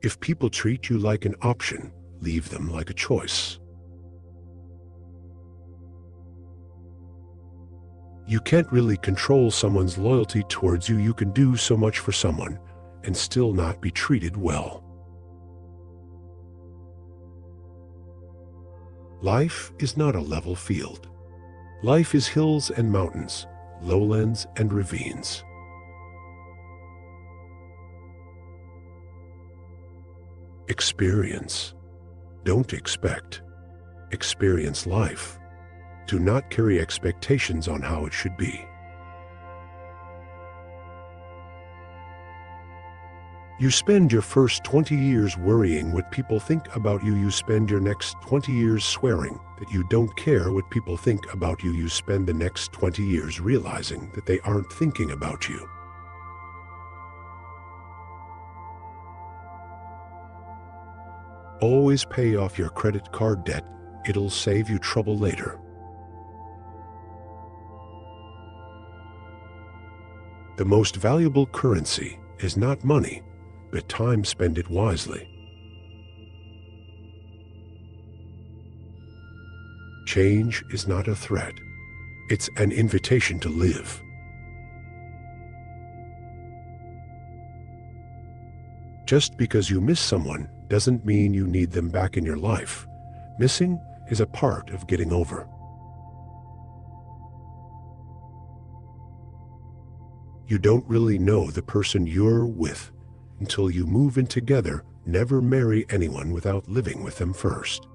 If people treat you like an option, leave them like a choice. You can't really control someone's loyalty towards you. You can do so much for someone and still not be treated well. Life is not a level field. Life is hills and mountains, lowlands and ravines. Experience. Don't expect. Experience life. Do not carry expectations on how it should be. You spend your first 20 years worrying what people think about you. You spend your next 20 years swearing that you don't care what people think about you. You spend the next 20 years realizing that they aren't thinking about you. Always pay off your credit card debt. It'll save you trouble later. The most valuable currency is not money, but time. Spend it wisely. Change is not a threat. It's an invitation to live. Just because you miss someone doesn't mean you need them back in your life. Missing is a part of getting over. You don't really know the person you're with until you move in together. Never marry anyone without living with them first.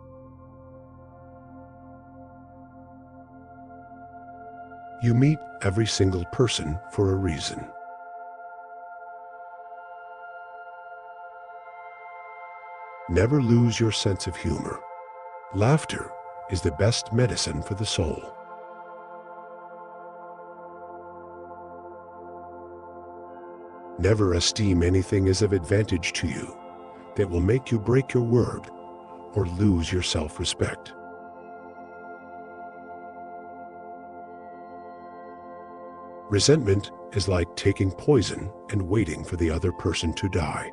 You meet every single person for a reason. Never lose your sense of humor. Laughter is the best medicine for the soul. Never esteem anything as of advantage to you that will make you break your word or lose your self-respect. Resentment is like taking poison and waiting for the other person to die.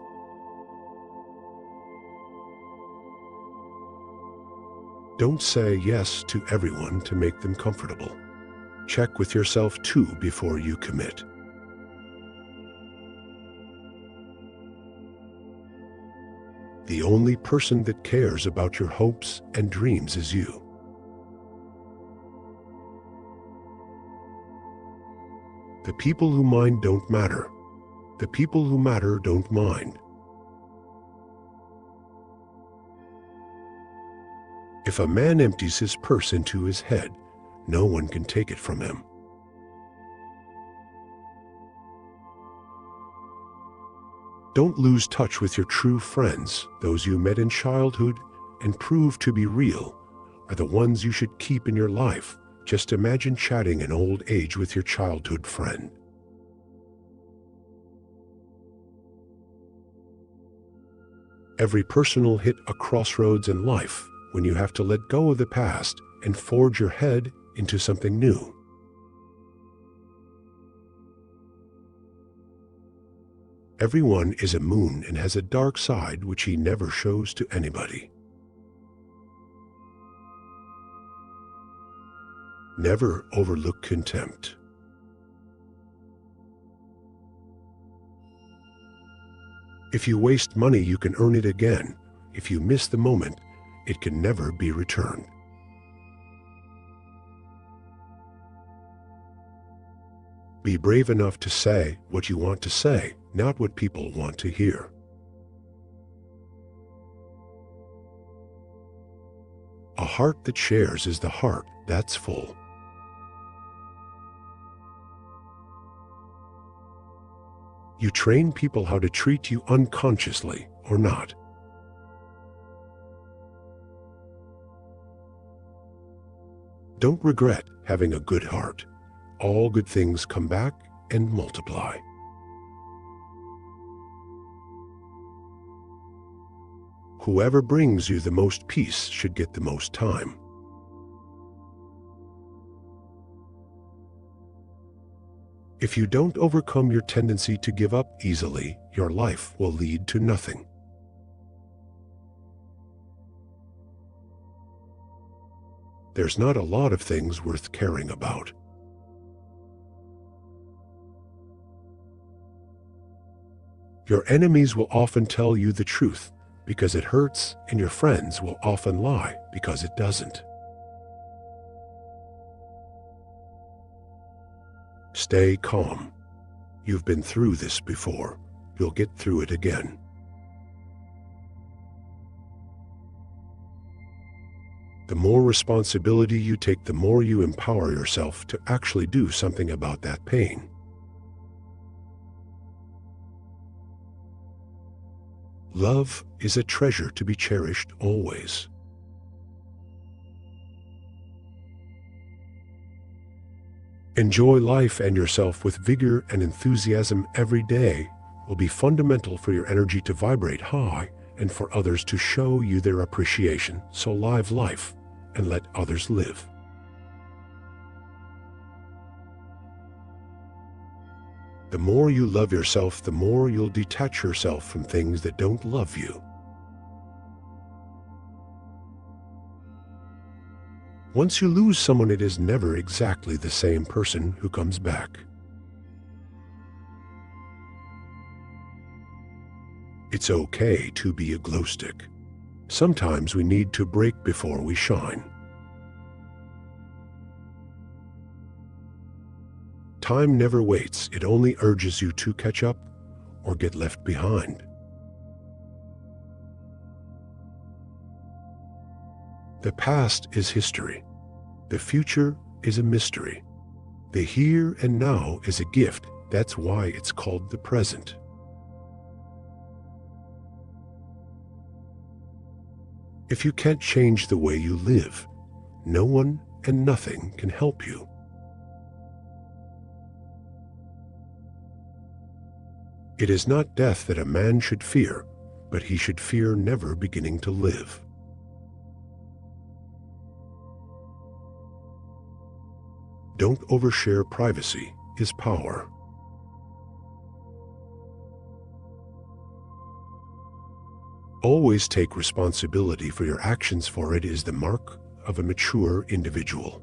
Don't say yes to everyone to make them comfortable. Check with yourself too before you commit. The only person that cares about your hopes and dreams is you. The people who mind don't matter. The people who matter don't mind. If a man empties his purse into his head, no one can take it from him. Don't lose touch with your true friends. Those you met in childhood and proved to be real are the ones you should keep in your life. Just imagine chatting in old age with your childhood friend. Every person will hit a crossroads in life when you have to let go of the past and forge your head into something new. Everyone is a moon and has a dark side which he never shows to anybody. Never overlook contempt. If you waste money, you can earn it again. If you miss the moment, it can never be returned. Be brave enough to say what you want to say, not what people want to hear. A heart that shares is the heart that's full. You train people how to treat you unconsciously or not. Don't regret having a good heart. All good things come back and multiply. Whoever brings you the most peace should get the most time. If you don't overcome your tendency to give up easily, your life will lead to nothing. there's not a lot of things worth caring about. Your enemies will often tell you the truth because it hurts, and your friends will often lie because it doesn't. Stay calm. You've been through this before. You'll get through it again. The more responsibility you take, the more you empower yourself to actually do something about that pain. Love is a treasure to be cherished always. Enjoy life and yourself with vigor and enthusiasm every day will be fundamental for your energy to vibrate high and for others to show you their appreciation. So live life and let others live. The more you love yourself, the more you'll detach yourself from things that don't love you. Once you lose someone, it is never exactly the same person who comes back. It's okay to be a glow stick. Sometimes we need to break before we shine. Time never waits. It only urges you to catch up or get left behind. The past is history. The future is a mystery. The here and now is a gift. That's why it's called the present. If you can't change the way you live, no one and nothing can help you. It is not death that a man should fear, but he should fear never beginning to live. Don't overshare. Privacy is power. Always take responsibility for your actions, for it is the mark of a mature individual.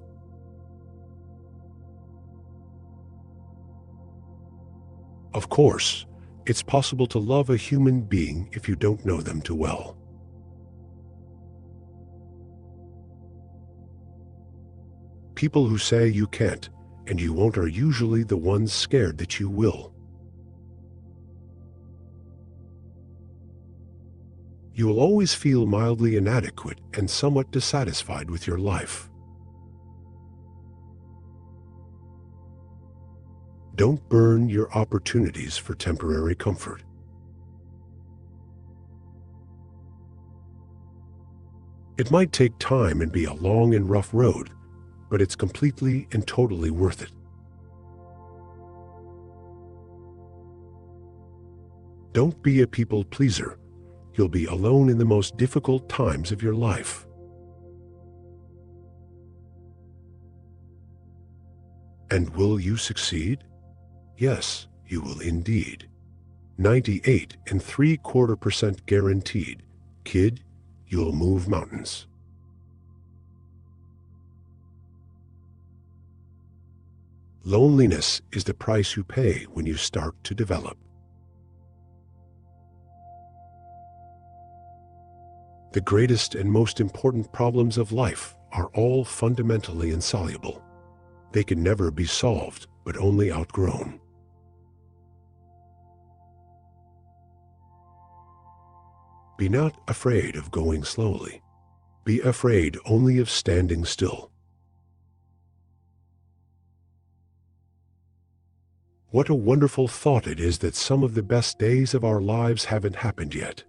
Of course, it's possible to love a human being if you don't know them too well. People who say you can't and you won't are usually the ones scared that you will. You will always feel mildly inadequate and somewhat dissatisfied with your life. Don't burn your opportunities for temporary comfort. It might take time and be a long and rough road, but it's completely and totally worth it. Don't be a people pleaser. You'll be alone in the most difficult times of your life. And will you succeed? Yes, you will indeed. 98.75% guaranteed. Kid, you'll move mountains. Loneliness is the price you pay when you start to develop. The greatest and most important problems of life are all fundamentally insoluble. They can never be solved, but only outgrown. Be not afraid of going slowly. Be afraid only of standing still. What a wonderful thought it is that some of the best days of our lives haven't happened yet.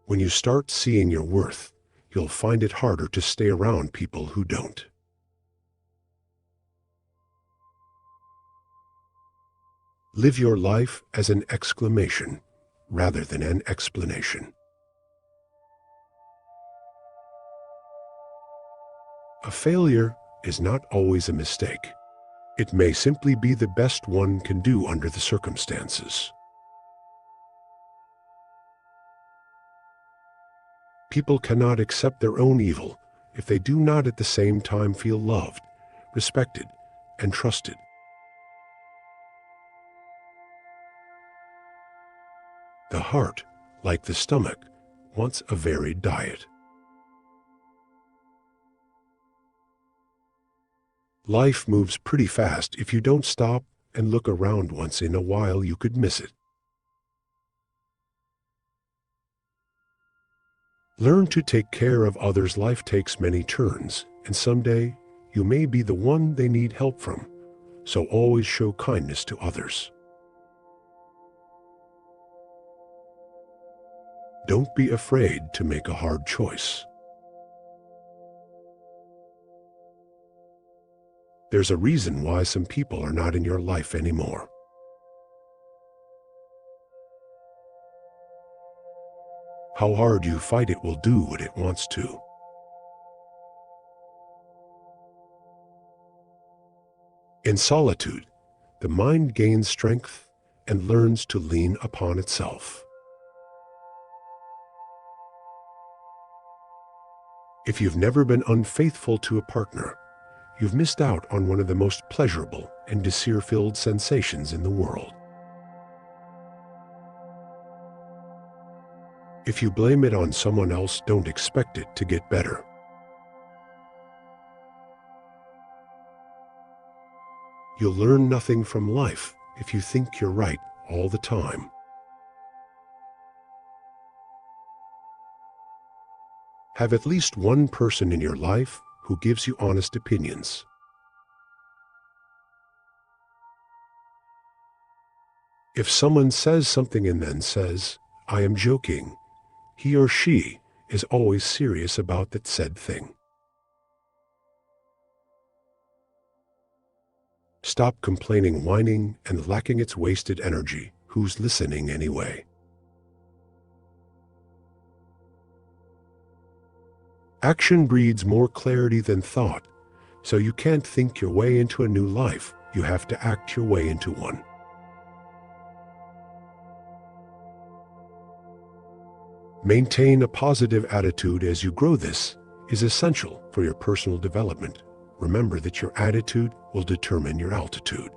When you start seeing your worth, you'll find it harder to stay around people who don't. Live your life as an exclamation rather than an explanation. A failure is not always a mistake. It may simply be the best one can do under the circumstances. People cannot accept their own evil if they do not at the same time feel loved, respected, and trusted. The heart, like the stomach, wants a varied diet. Life moves pretty fast. If you don't stop and look around once in a while, you could miss it. Learn to take care of others. Life takes many turns, and someday you may be the one they need help from. So always show kindness to others. Don't be afraid to make a hard choice. There's a reason why some people are not in your life anymore. How hard you fight, it will do what it wants to. In solitude, the mind gains strength and learns to lean upon itself. If you've never been unfaithful to a partner, you've missed out on one of the most pleasurable and desire-filled sensations in the world. If you blame it on someone else, don't expect it to get better. You'll learn nothing from life if you think you're right all the time. Have at least one person in your life who gives you honest opinions. If someone says something and then says, "I am joking," he or she is always serious about that said thing. Stop complaining, whining, and lacking its wasted energy. Who's listening anyway? Action breeds more clarity than thought, so you can't think your way into a new life. You have to act your way into one. Maintain a positive attitude as you grow. This is essential for your personal development. Remember that your attitude will determine your altitude.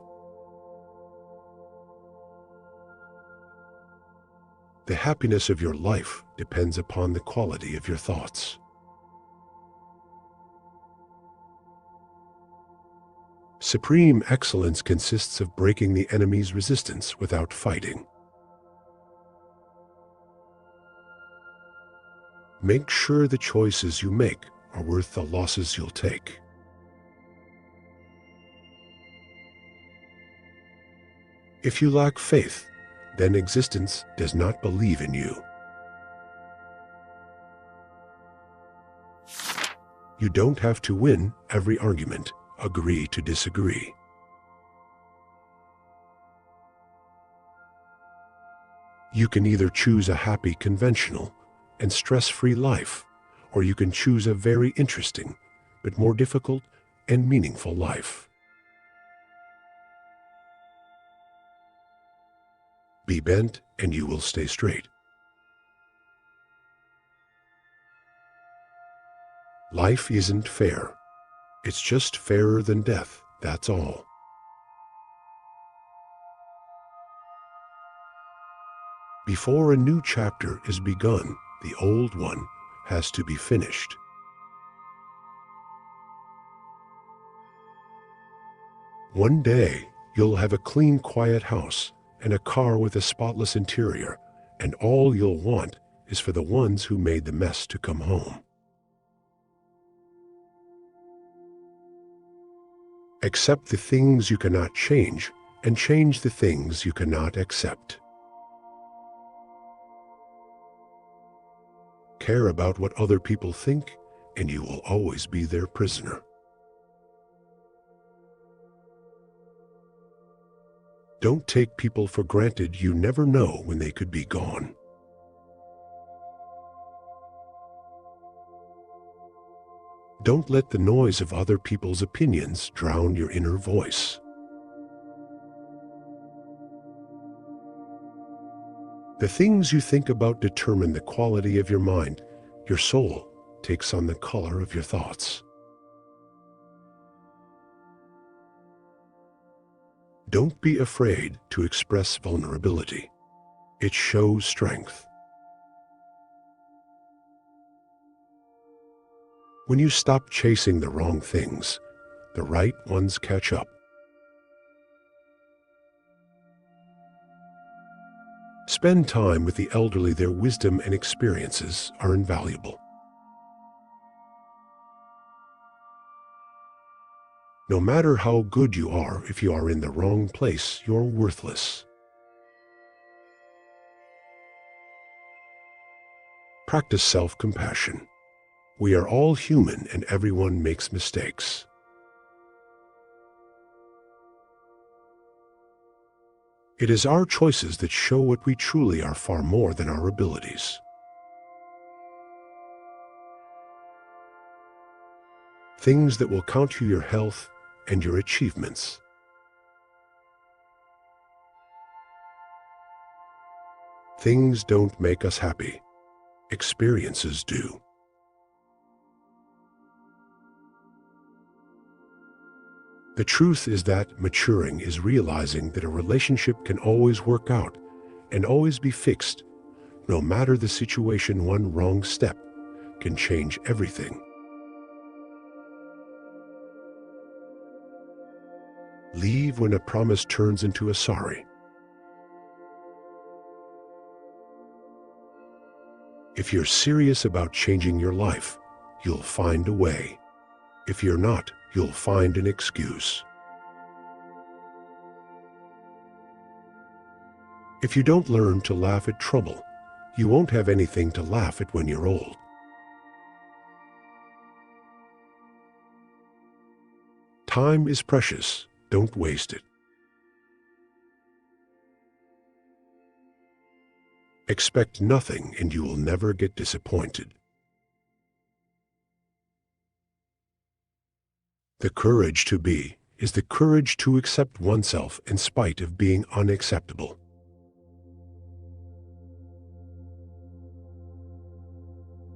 The happiness of your life depends upon the quality of your thoughts. Supreme excellence consists of breaking the enemy's resistance without fighting. Make sure the choices you make are worth the losses you'll take. If you lack faith, then existence does not believe in you. You don't have to win every argument. Agree to disagree. You can either choose a happy, conventional, and stress-free life, or you can choose a very interesting, but more difficult and meaningful life. Be bent and you will stay straight. Life isn't fair. It's just fairer than death, that's all. Before a new chapter is begun, the old one has to be finished. One day, you'll have a clean, quiet house and a car with a spotless interior, and all you'll want is for the ones who made the mess to come home. Accept the things you cannot change, and change the things you cannot accept. Care about what other people think, and you will always be their prisoner. Don't take people for granted. You never know when they could be gone. Don't let the noise of other people's opinions drown your inner voice. The things you think about determine the quality of your mind. Your soul takes on the color of your thoughts. Don't be afraid to express vulnerability. It shows strength. When you stop chasing the wrong things, the right ones catch up. Spend time with the elderly. Their wisdom and experiences are invaluable. No matter how good you are, if you are in the wrong place, you're worthless. Practice self-compassion. We are all human and everyone makes mistakes. It is our choices that show what we truly are, far more than our abilities. Things that will count you: your health and your achievements. Things don't make us happy. Experiences do. The truth is that maturing is realizing that a relationship can always work out and always be fixed. No matter the situation, one wrong step can change everything. Leave when a promise turns into a sorry. If you're serious about changing your life, you'll find a way. If you're not, you'll find an excuse. If you don't learn to laugh at trouble, you won't have anything to laugh at when you're old. Time is precious. Don't waste it. Expect nothing and you will never get disappointed. The courage to be is the courage to accept oneself in spite of being unacceptable.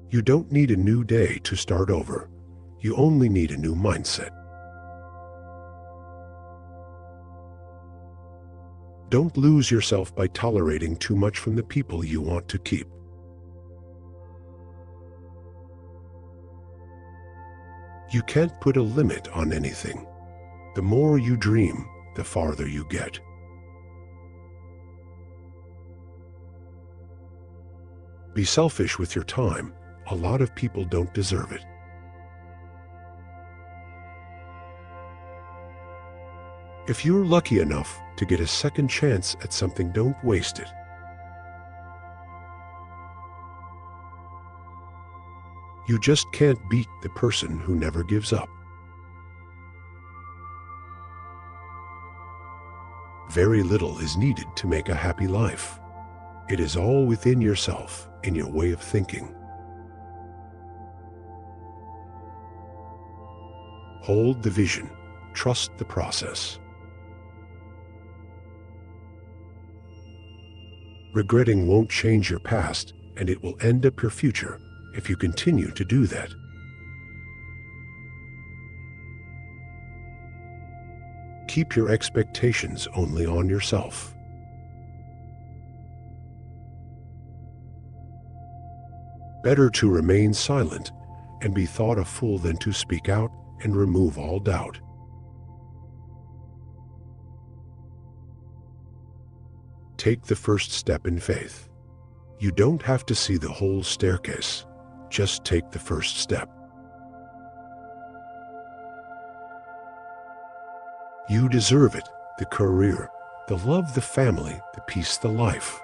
You don't need a new day to start over. You only need a new mindset. Don't lose yourself by tolerating too much from the people you want to keep. You can't put a limit on anything. The more you dream, the farther you get. Be selfish with your time. A lot of people don't deserve it. If you're lucky enough to get a second chance at something, don't waste it. You just can't beat the person who never gives up. Very little is needed to make a happy life. It is all within yourself, in your way of thinking. Hold the vision. Trust the process. Regretting won't change your past, and it will end up your future if you continue to do that. Keep your expectations only on yourself. Better to remain silent and be thought a fool than to speak out and remove all doubt. Take the first step in faith. You don't have to see the whole staircase. Just take the first step. You deserve it: the career, the love, the family, the peace, the life.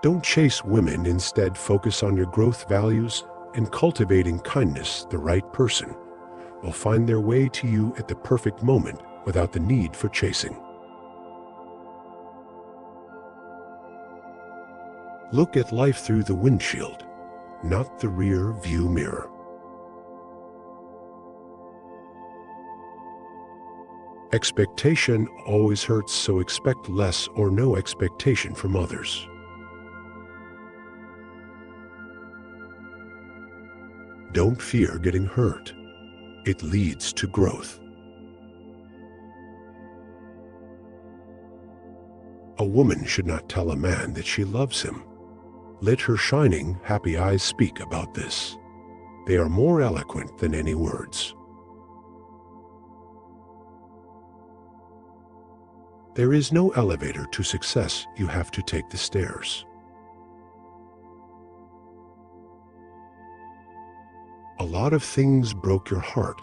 Don't chase women. Instead, focus on your growth values and cultivating kindness. The right person will find their way to you at the perfect moment without the need for chasing. Look at life through the windshield, not the rear view mirror. Expectation always hurts, so expect less or no expectation from others. Don't fear getting hurt. It leads to growth. A woman should not tell a man that she loves him. Let her shining, happy eyes speak about this. They are more eloquent than any words. There is no elevator to success. You have to take the stairs. A lot of things broke your heart,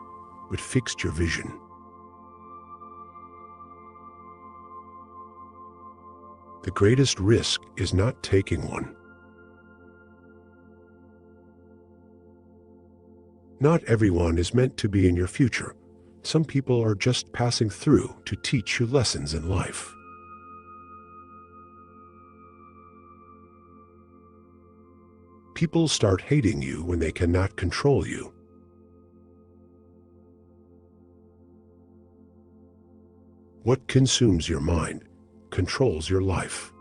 but fixed your vision. The greatest risk is not taking one. Not everyone is meant to be in your future. Some people are just passing through to teach you lessons in life. People start hating you when they cannot control you. What consumes your mind controls your life.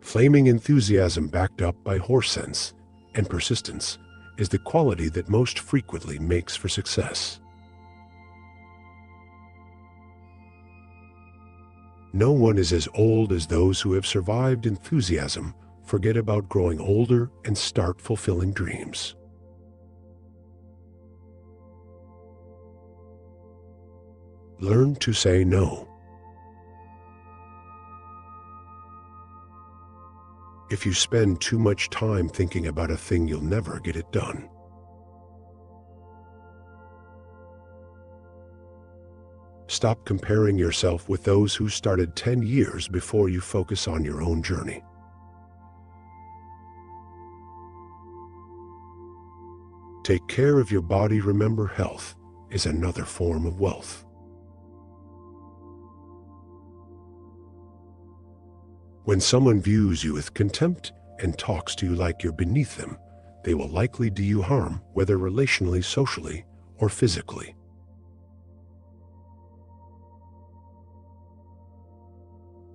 Flaming enthusiasm backed up by horse sense and persistence is the quality that most frequently makes for success. No one is as old as those who have survived enthusiasm, forget about growing older, and start fulfilling dreams. Learn to say no. If you spend too much time thinking about a thing, you'll never get it done. Stop comparing yourself with those who started 10 years before you. Focus on your own journey. Take care of your body. Remember, health is another form of wealth. When someone views you with contempt and talks to you like you're beneath them, they will likely do you harm, whether relationally, socially, or physically.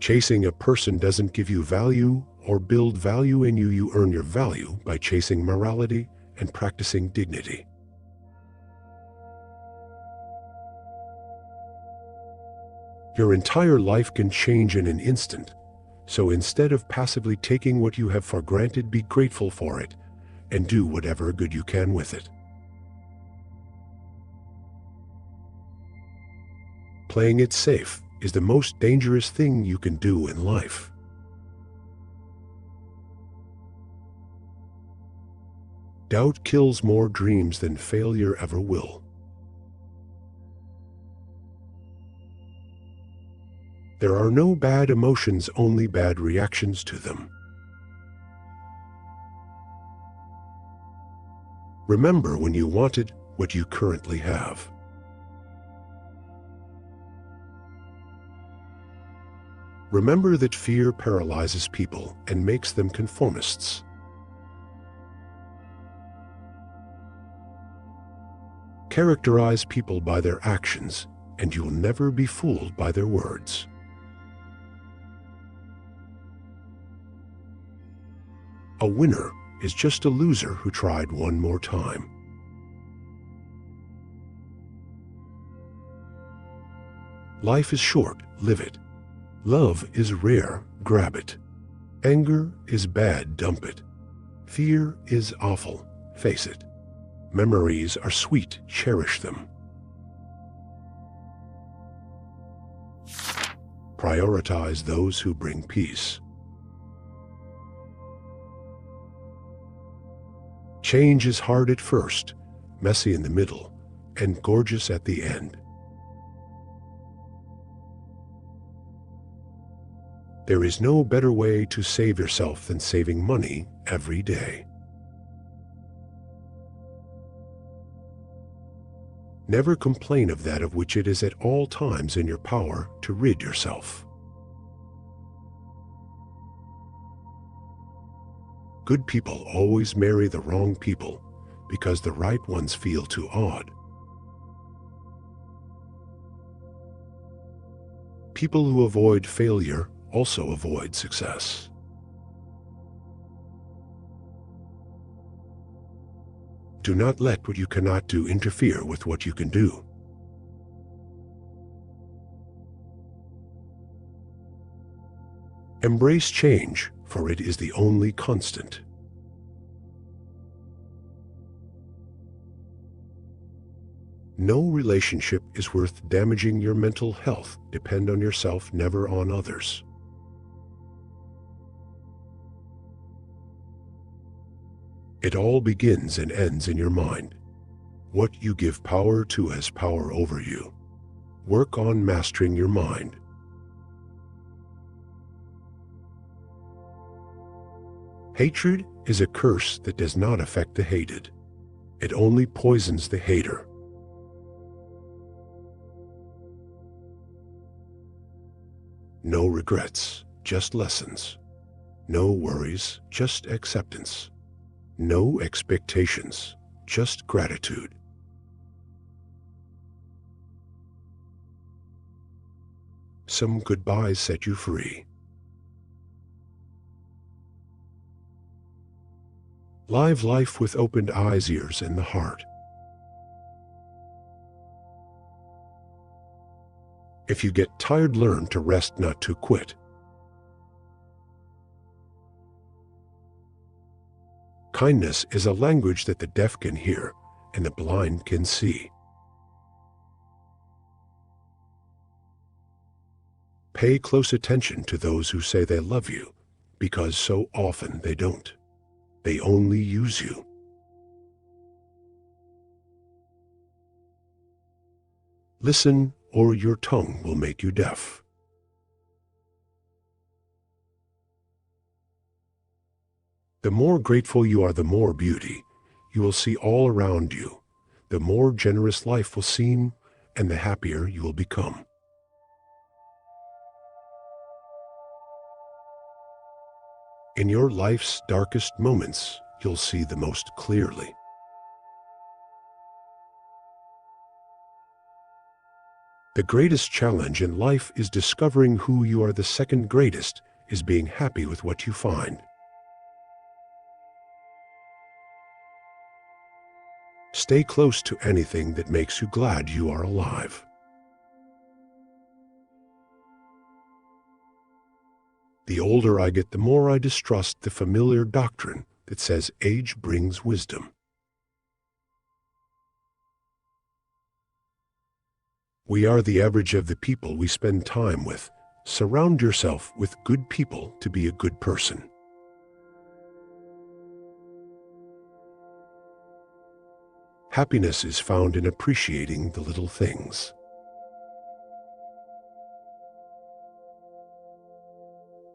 Chasing a person doesn't give you value or build value in you. You earn your value by chasing morality and practicing dignity. Your entire life can change in an instant. So instead of passively taking what you have for granted, be grateful for it and do whatever good you can with it. Playing it safe is the most dangerous thing you can do in life. Doubt kills more dreams than failure ever will. There are no bad emotions, only bad reactions to them. Remember when you wanted what you currently have. Remember that fear paralyzes people and makes them conformists. Characterize people by their actions, and you will never be fooled by their words. A winner is just a loser who tried one more time. Life is short, live it. Love is rare, grab it. Anger is bad, dump it. Fear is awful, face it. Memories are sweet, cherish them. Prioritize those who bring peace. Change is hard at first, messy in the middle, and gorgeous at the end. There is no better way to save yourself than saving money every day. Never complain of that of which it is at all times in your power to rid yourself. Good people always marry the wrong people because the right ones feel too odd. People who avoid failure also avoid success. Do not let what you cannot do interfere with what you can do. Embrace change, for it is the only constant. No relationship is worth damaging your mental health. Depend on yourself, never on others. It all begins and ends in your mind. What you give power to has power over you. Work on mastering your mind. Hatred is a curse that does not affect the hated. It only poisons the hater. No regrets, just lessons. No worries, just acceptance. No expectations, just gratitude. Some goodbyes set you free. Live life with opened eyes, ears, and the heart. If you get tired, learn to rest, not to quit. Kindness is a language that the deaf can hear and the blind can see. Pay close attention to those who say they love you, because so often they don't. They only use you. Listen, or your tongue will make you deaf. The more grateful you are, the more beauty you will see all around you. The more generous life will seem, and the happier you will become. In your life's darkest moments, you'll see the most clearly. The greatest challenge in life is discovering who you are. The second greatest is being happy with what you find. Stay close to anything that makes you glad you are alive. The older I get, the more I distrust the familiar doctrine that says age brings wisdom. We are the average of the people we spend time with. Surround yourself with good people to be a good person. Happiness is found in appreciating the little things.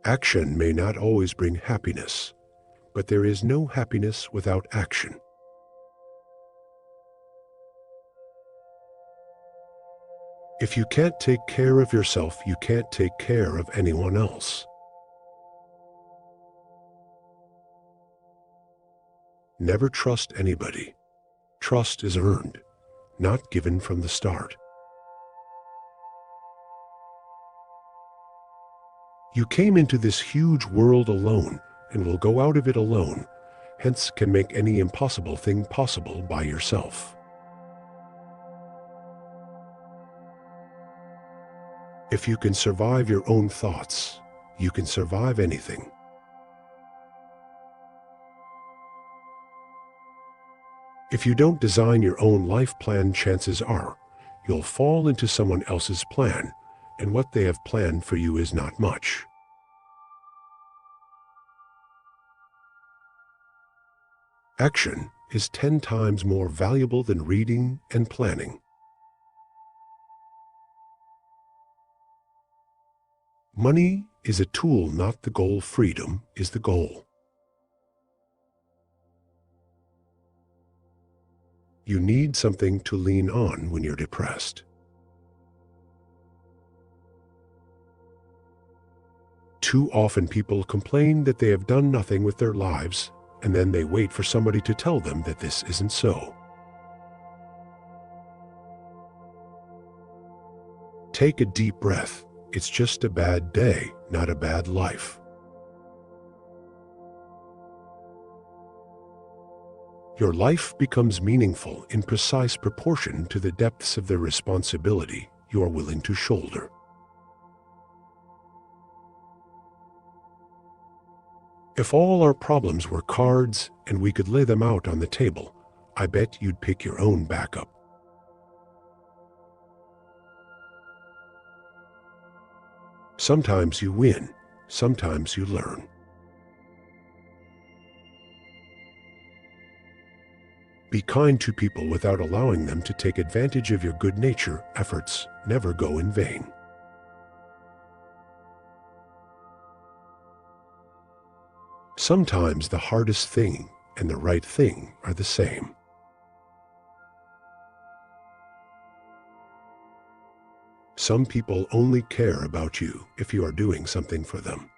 Action may not always bring happiness, but there is no happiness without action. If you can't take care of yourself, you can't take care of anyone else. Never trust anybody. Trust is earned, not given from the start. You came into this huge world alone and will go out of it alone, hence can make any impossible thing possible by yourself. If you can survive your own thoughts, you can survive anything. If you don't design your own life plan, chances are you'll fall into someone else's plan, and what they have planned for you is not much. Action is 10 times more valuable than reading and planning. Money is a tool, not the goal. Freedom is the goal. You need something to lean on when you're depressed. Too often people complain that they have done nothing with their lives, and then they wait for somebody to tell them that this isn't so. Take a deep breath. It's just a bad day, not a bad life. Your life becomes meaningful in precise proportion to the depths of the responsibility you are willing to shoulder. If all our problems were cards and we could lay them out on the table, I bet you'd pick your own backup. Sometimes you win, sometimes you learn. Be kind to people without allowing them to take advantage of your good nature. Efforts never go in vain. Sometimes the hardest thing and the right thing are the same. Some people only care about you if you are doing something for them.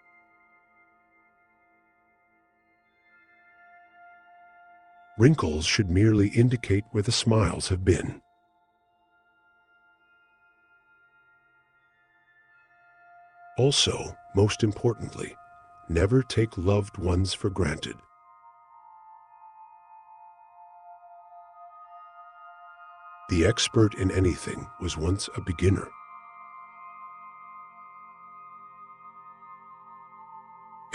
Wrinkles should merely indicate where the smiles have been. Also, most importantly, never take loved ones for granted. The expert in anything was once a beginner.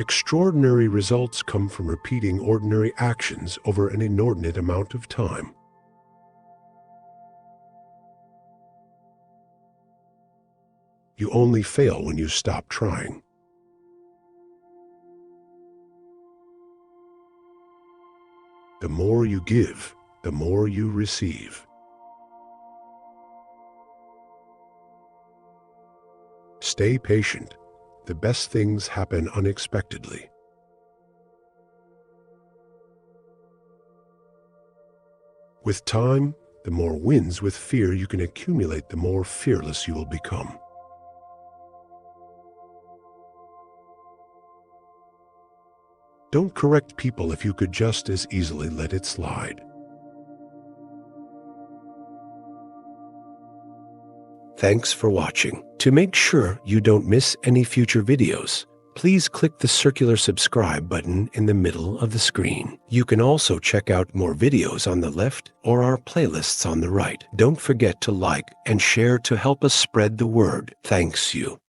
Extraordinary results come from repeating ordinary actions over an inordinate amount of time. You only fail when you stop trying. The more you give, the more you receive. Stay patient. The best things happen unexpectedly. With time, the more wins with fear you can accumulate, the more fearless you will become. Don't correct people if you could just as easily let it slide. Thanks for watching. To make sure you don't miss any future videos, please click the circular subscribe button in the middle of the screen. You can also check out more videos on the left or our playlists on the right. Don't forget to like and share to help us spread the word. Thanks you.